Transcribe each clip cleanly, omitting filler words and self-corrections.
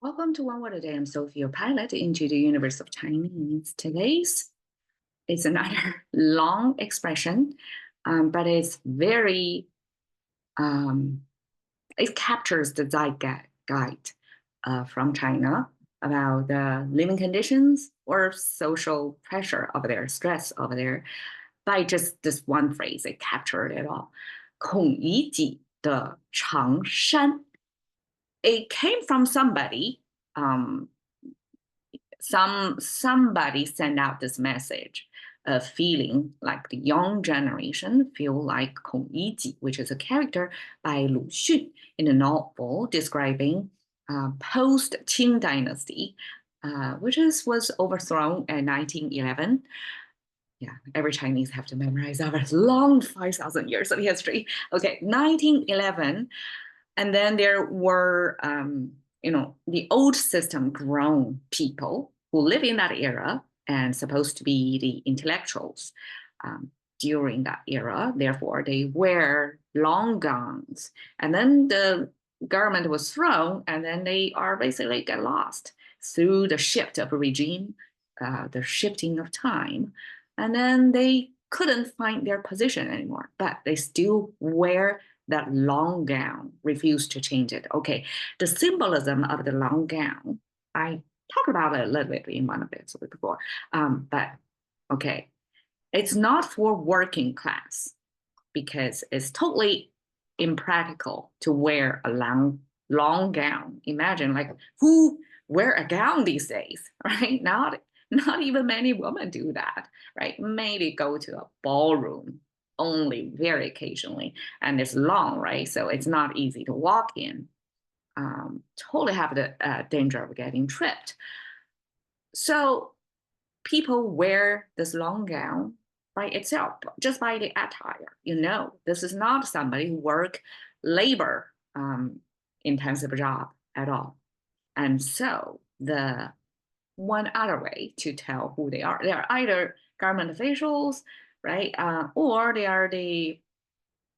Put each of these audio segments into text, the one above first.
Welcome to One Word a Day. I'm Sophie, your pilot into the universe of Chinese. Today's is another long expression, but it's very, it captures the zeitgeist from China about the living conditions or social pressure over there, stress over there. By just this one phrase, it captured it all. 孔乙己的长衫. It came from somebody. Somebody sent out this message of feeling like the young generation feel like Kong Yi, which is a character by Lu Xun in a novel describing post Qing dynasty, which was overthrown in 1911. Yeah, every Chinese have to memorize our long 5,000 years of history. Okay, 1911. And then there were, the old system grown people who live in that era and supposed to be the intellectuals during that era. Therefore, they wear long gowns. And then the government was thrown, and then they are basically get lost through the shift of a regime, the shifting of time. And then they couldn't find their position anymore, but they still wear that long gown, refused to change it. Okay, the symbolism of the long gown, I talked about it a little bit in one of it before, but okay, it's not for working class because it's totally impractical to wear a long gown. Imagine like who wear a gown these days, right? Not even many women do that, right? Maybe go to a ballroom only very occasionally, and it's long, right? So it's not easy to walk in. Totally have the danger of getting tripped. So people wear this long gown by itself, just by the attire. This is not somebody who work labor intensive job at all. And so the one other way to tell who they are either government officials, right? Or they are the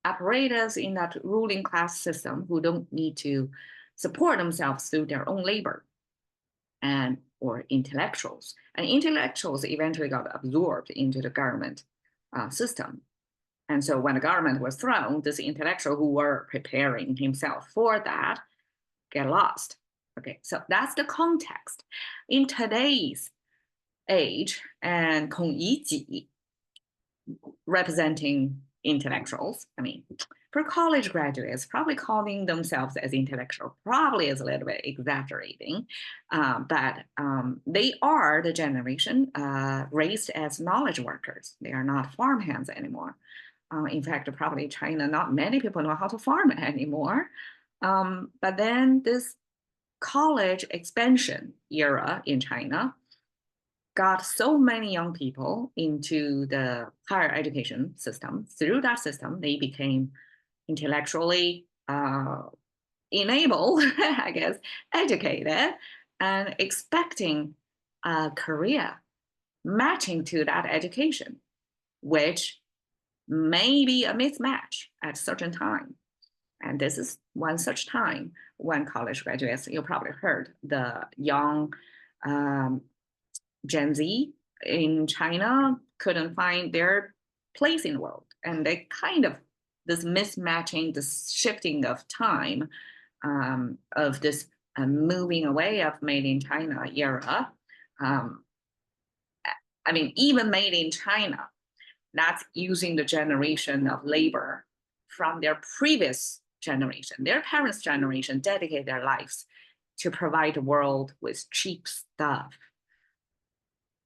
apparatus in that ruling class system who don't need to support themselves through their own labor, or intellectuals. And intellectuals eventually got absorbed into the government system. And so when the government was thrown, this intellectual who were preparing himself for that get lost. Okay, so that's the context. In today's age, and Kong Yi representing intellectuals, for college graduates, probably calling themselves as intellectual probably is a little bit exaggerating, but they are the generation raised as knowledge workers. They are not farmhands anymore. In fact, probably China, not many people know how to farm anymore. But then this college expansion era in China got so many young people into the higher education system. Through that system, they became intellectually enabled, I guess, educated, and expecting a career matching to that education, which may be a mismatch at a certain time. And this is one such time when college graduates, you probably heard the young Gen Z in China couldn't find their place in the world. And they kind of, this mismatching, this shifting of time, of this moving away of made in China era. Even made in China, that's using the generation of labor from their previous generation. Their parents' generation dedicated their lives to provide the world with cheap stuff,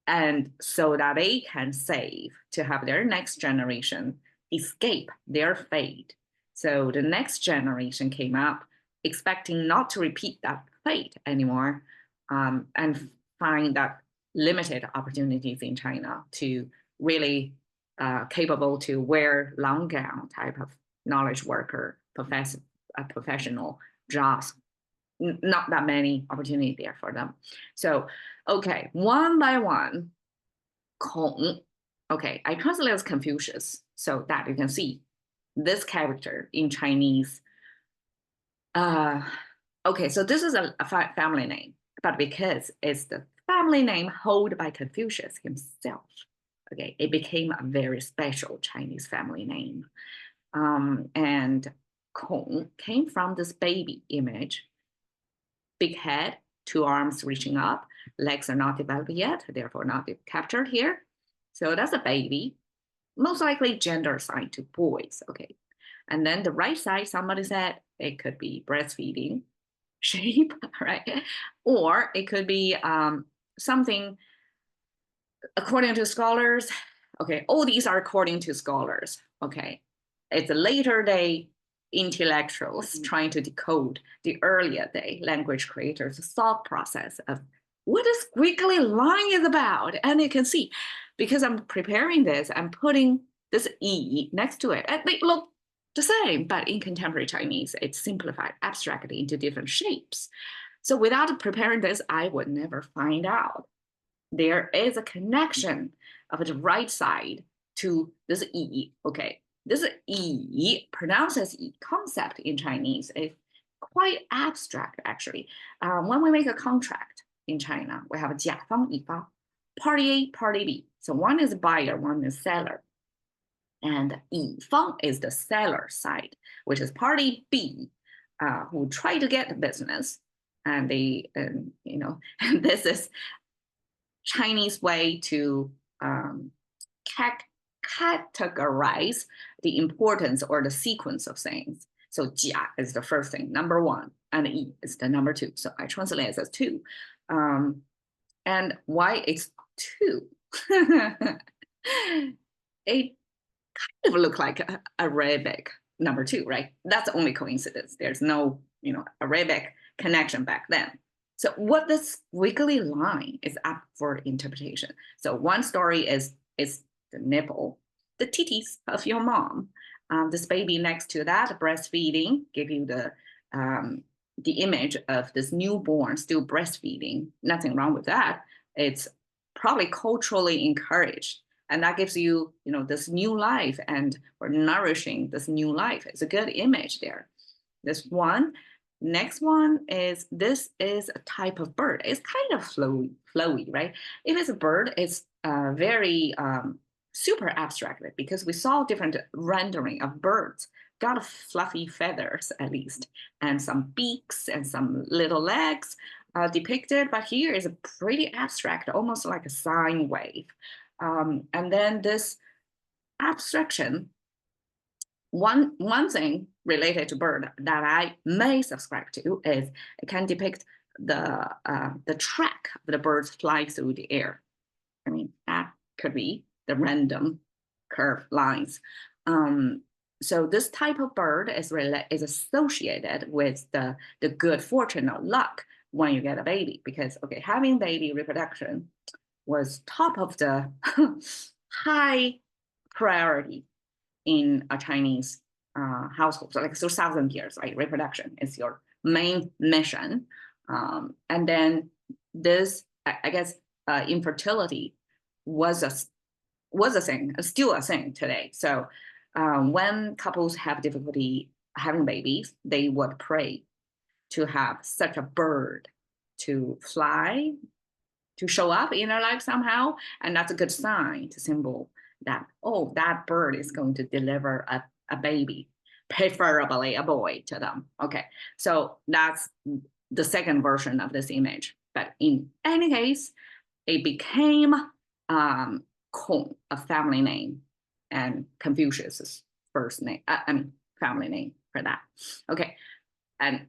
and so that they can save to have their next generation escape their fate. So the next generation came up expecting not to repeat that fate anymore, and find that limited opportunities in China to really capable to wear long gown type of knowledge worker, professional jobs. Not that many opportunities there for them. So, okay, one by one, Kong. Okay, I translate as Confucius so that you can see this character in Chinese Okay, so this is a family name, but because it's the family name held by Confucius himself, okay, it became a very special Chinese family name. And Kong came from this baby image, big head, two arms reaching up, legs are not developed yet, therefore not captured here. So that's a baby, most likely gender assigned to boys, okay. And then the right side, somebody said it could be breastfeeding shape, right? Or it could be something according to scholars. Okay, all these are according to scholars. Okay, it's a later day intellectuals trying to decode the earlier day language creators' thought process of what this squiggly line is about. And you can see, because I'm preparing this, I'm putting this E next to it, and they look the same, but in contemporary Chinese, it's simplified, abstracted into different shapes. So without preparing this, I would never find out. There is a connection of the right side to this E, okay? This E, pronounced as E concept in Chinese, is quite abstract, actually. When we make a contract in China, we have 甲方乙方, party A, party B. So one is buyer, one is seller. And 乙方 is the seller side, which is party B, who try to get the business. And they, and this is Chinese way to categorize the importance or the sequence of things. So 甲 is the first thing, number one, and 乙 is the number two. So I translate it as two. And why it's two? It kind of look like Arabic number two, right? That's only coincidence. There's no, Arabic connection back then. So what this wiggly line is up for interpretation. So one story is the nipple, the titties of your mom. This baby next to that, breastfeeding, give you the image of this newborn still breastfeeding. Nothing wrong with that. It's probably culturally encouraged. And that gives you, this new life, and we're nourishing this new life. It's a good image there. This one. Next one is, this is a type of bird. It's kind of flowy, right? If it's a bird, it's very super abstracted, because we saw different rendering of birds, got fluffy feathers at least, and some beaks and some little legs depicted. But here is a pretty abstract, almost like a sine wave. And then this abstraction, one thing related to bird that I may subscribe to is it can depict the track of the birds flying through the air. I mean, that could be the random curved lines. So this type of bird is associated with the good fortune or luck when you get a baby, because having baby reproduction was top of the high priority in a Chinese household. So like 2,000 years, right? Reproduction is your main mission. And then this, I guess, infertility was a thing, still a thing today. So when couples have difficulty having babies, they would pray to have such a bird to fly, to show up in their life somehow. And that's a good sign to symbol that, oh, that bird is going to deliver a baby, preferably a boy, to them. Okay, so that's the second version of this image. But in any case, it became Kong, a family name, and Confucius's first name, family name for that. Okay, and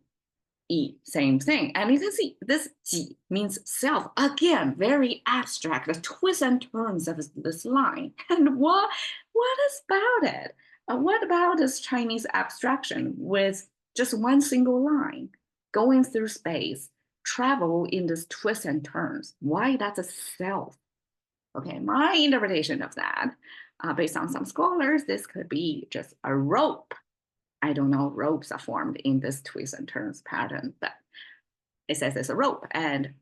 E, same thing. And you can see this Ji means self. Again, very abstract, the twists and turns of this line. And what is about it? What about this Chinese abstraction with just one single line, going through space, travel in this twists and turns? Why that's a self? Okay, my interpretation of that, based on some scholars, this could be just a rope. I don't know, ropes are formed in this twists and turns pattern, but it says it's a rope. And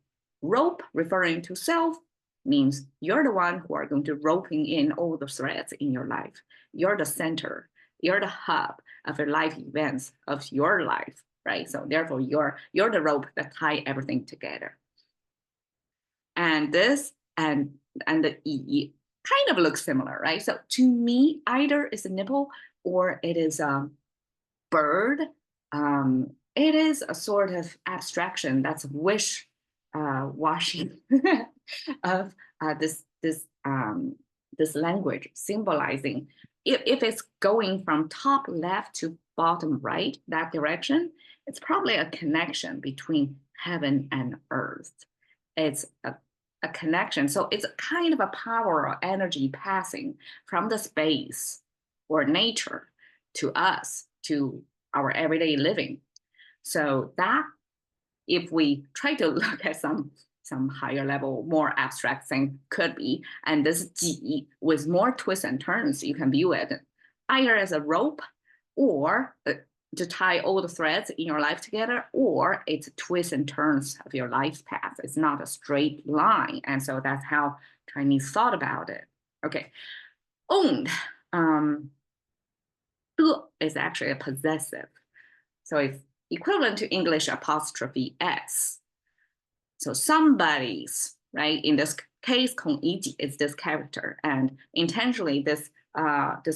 rope, referring to self, means you're the one who are going to roping in all the threads in your life. You're the center, you're the hub of your life events of your life, right? So therefore, you're the rope that tie everything together. And this and the E kind of looks similar, right? So to me, either is a nipple or it is a bird. It is a sort of abstraction that's wish washing of this language, symbolizing if it's going from top left to bottom right, that direction, it's probably a connection between heaven and earth. It's a connection. So it's a kind of a power or energy passing from the space or nature to us, to our everyday living. So that if we try to look at some higher level, more abstract thing could be, and this ji with more twists and turns, you can view it either as a rope or to tie all the threads in your life together, or it's twists and turns of your life path. It's not a straight line. And so that's how Chinese thought about it. Okay, owned is actually a possessive. So it's equivalent to English apostrophe S. So somebody's, right? In this case,孔乙己is this character. And intentionally, this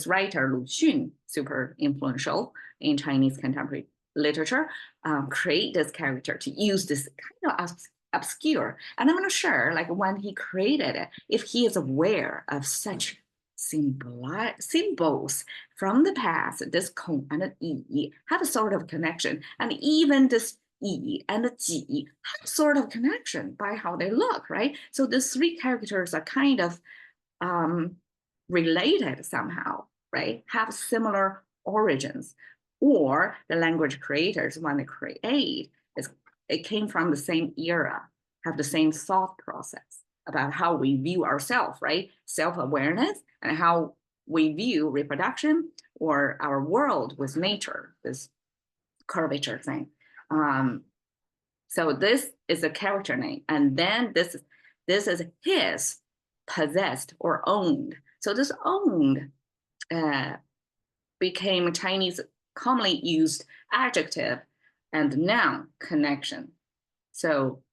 writer, Lu Xun, super influential in Chinese contemporary literature, create this character to use this kind of obscure. And I'm not sure, like when he created it, if he is aware of such symbols from the past, this Kong and Yi have a sort of connection. And even this Yi and Ji have sort of connection by how they look, right? So these three characters are kind of related somehow, right? Have similar origins. Or the language creators, when they create, it came from the same era, have the same thought process about how we view ourselves, right? Self-awareness and how we view reproduction or our world with nature, this curvature thing. So this is a character name. And then this is his possessed or owned. So this owned became Chinese commonly used adjective and noun connection. So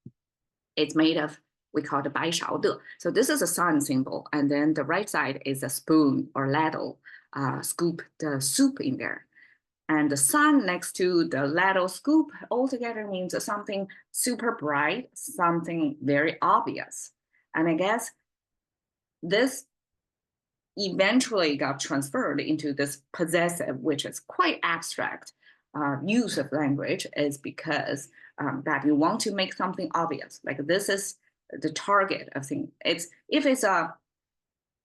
it's made of, we call it bai shao de. So this is a sun symbol. And then the right side is a spoon or ladle, scoop the soup in there. And the sun next to the ladle scoop altogether means something super bright, something very obvious. And I guess this eventually got transferred into this possessive, which is quite abstract use of language, is because that you want to make something obvious. Like this is the target of thing. It's if it's a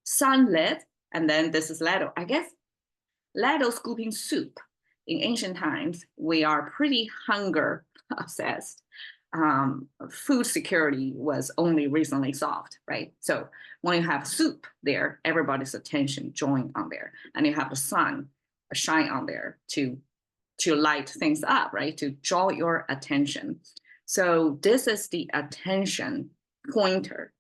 sunlit and then this is ladle. I guess ladle scooping soup. In ancient times, we are pretty hunger obsessed. Food security was only recently solved, right? So when you have soup there, everybody's attention join on there, and you have the sun shine on there to light things up, right? To draw your attention. So this is the attention pointer,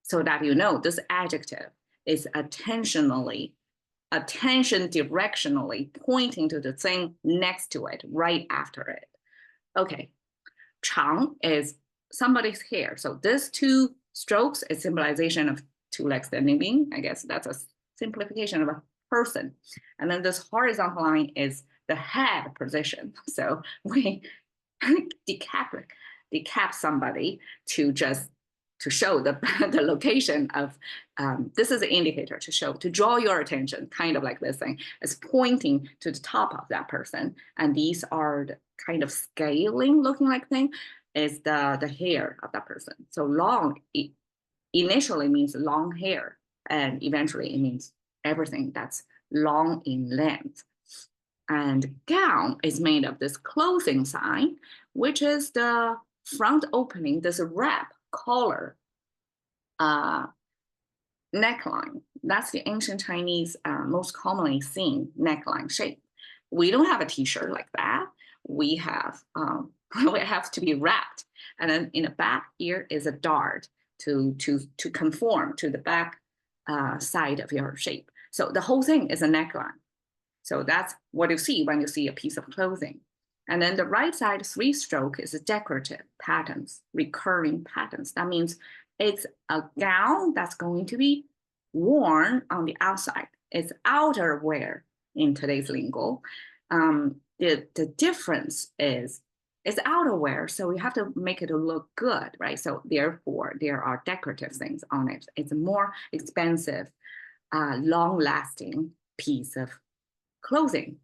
so that you know this adjective is attention directionally pointing to the thing next to it, right after it. Okay, 长 is somebody's hair. So this two strokes is symbolization of two legs standing being. I guess that's a simplification of a person. And then this horizontal line is the head position. So we decap somebody to show the location of, this is an indicator to draw your attention, kind of like this thing. It's pointing to the top of that person. And these are the kind of scaling looking like thing is the hair of that person. So long, it initially means long hair, and eventually it means everything that's long in length. And gown is made of this clothing sign, which is the front opening, this wrap collar neckline. That's the ancient Chinese most commonly seen neckline shape. We don't have a t-shirt like that. We have it has to be wrapped, and then in the back here is a dart to conform to the back side of your shape. So the whole thing is a neckline. So that's what you see when you see a piece of clothing. And then the right side 3-stroke is decorative patterns, recurring patterns. That means it's a gown that's going to be worn on the outside. It's outerwear in today's lingo. The difference is it's outerwear, so you have to make it look good, right? So therefore, there are decorative things on it. It's a more expensive, long-lasting piece of clothing.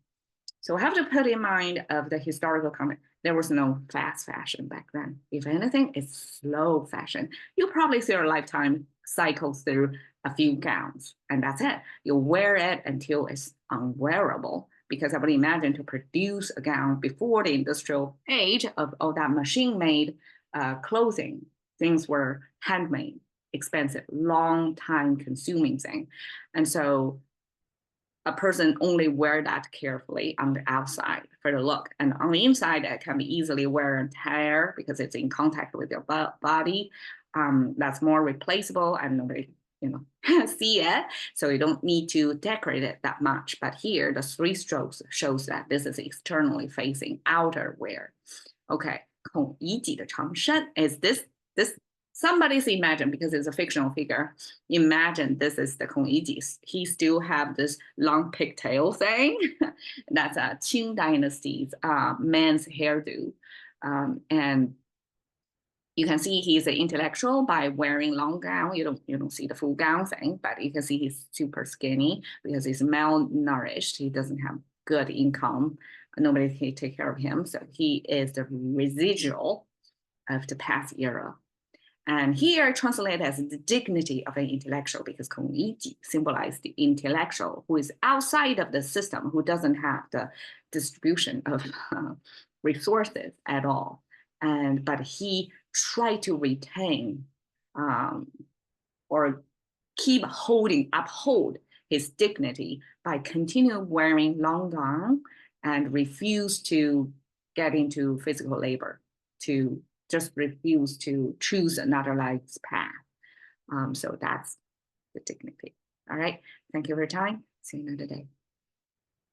So we have to put in mind of the historical context. There was no fast fashion back then. If anything, it's slow fashion. You probably see your lifetime cycle through a few gowns, and that's it. You wear it until it's unwearable. Because I would imagine to produce a gown before the industrial age of all that machine-made clothing, things were handmade, expensive, long time consuming thing. And so a person only wear that carefully on the outside for the look. And on the inside, it can be easily wear and tear because it's in contact with your body. That's more replaceable and nobody see it, so you don't need to decorate it that much. But here, the 3 strokes shows that this is externally facing outerwear. Okay, 孔乙己的长衫 is this somebody's imagine, because it's a fictional figure. Imagine this is the 孔乙己. He still have this long pigtail thing. That's a Qing dynasty's man's hairdo, and you can see he's an intellectual by wearing long gown. You don't see the full gown thing, but you can see he's super skinny because he's malnourished. He doesn't have good income. Nobody can take care of him. So he is the residual of the past era. And here translated as the dignity of an intellectual, because 孔乙己 symbolized the intellectual who is outside of the system, who doesn't have the distribution of resources at all. But he try to retain or uphold his dignity by continue wearing long gown and refuse to get into physical labor, to just refuse to choose another life's path. So that's the dignity. All right, thank you for your time. See you another day.